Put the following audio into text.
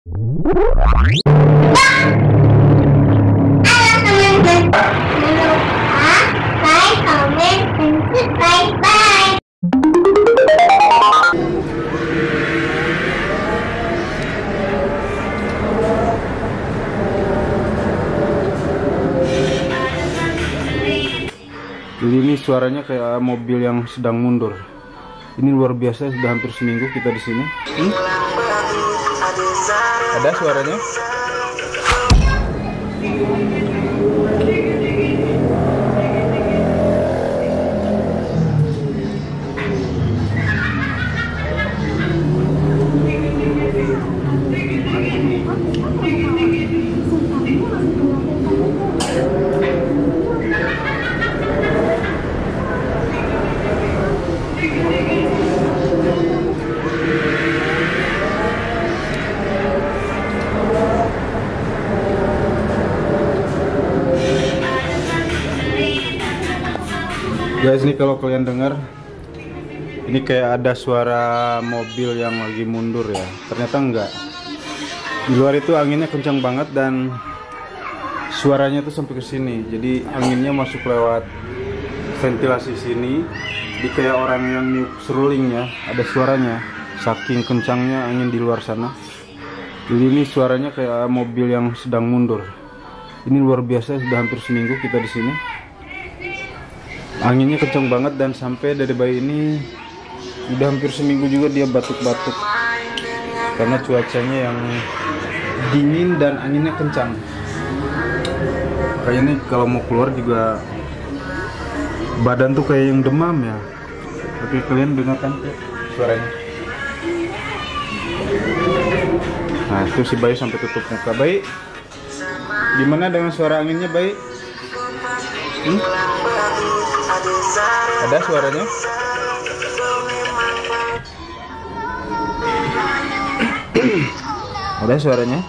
Jadi ini suaranya kayak mobil yang sedang mundur. Ini luar biasa, sudah hampir seminggu kita di sini. Ada suaranya? Guys, ini kalau kalian dengar, ini kayak ada suara mobil yang lagi mundur ya. Ternyata enggak. Di luar itu anginnya kencang banget dan suaranya tuh sampai ke sini. Jadi anginnya masuk lewat ventilasi sini. Jadi kayak orang yang niup seruling ya, ada suaranya. Saking kencangnya angin di luar sana. Jadi ini suaranya kayak mobil yang sedang mundur. Ini luar biasa, sudah hampir seminggu kita di sini. Anginnya kencang banget dan sampai dari bayi ini udah hampir seminggu juga dia batuk-batuk karena cuacanya yang dingin dan anginnya kencang. Kayaknya kalau mau keluar juga badan tuh kayak yang demam ya. Oke, kalian dengarkan suaranya. Nah, itu si bayi sampai tutup muka. Bayi, gimana dengan suara anginnya, bayi? Ada suaranya? Ada suaranya?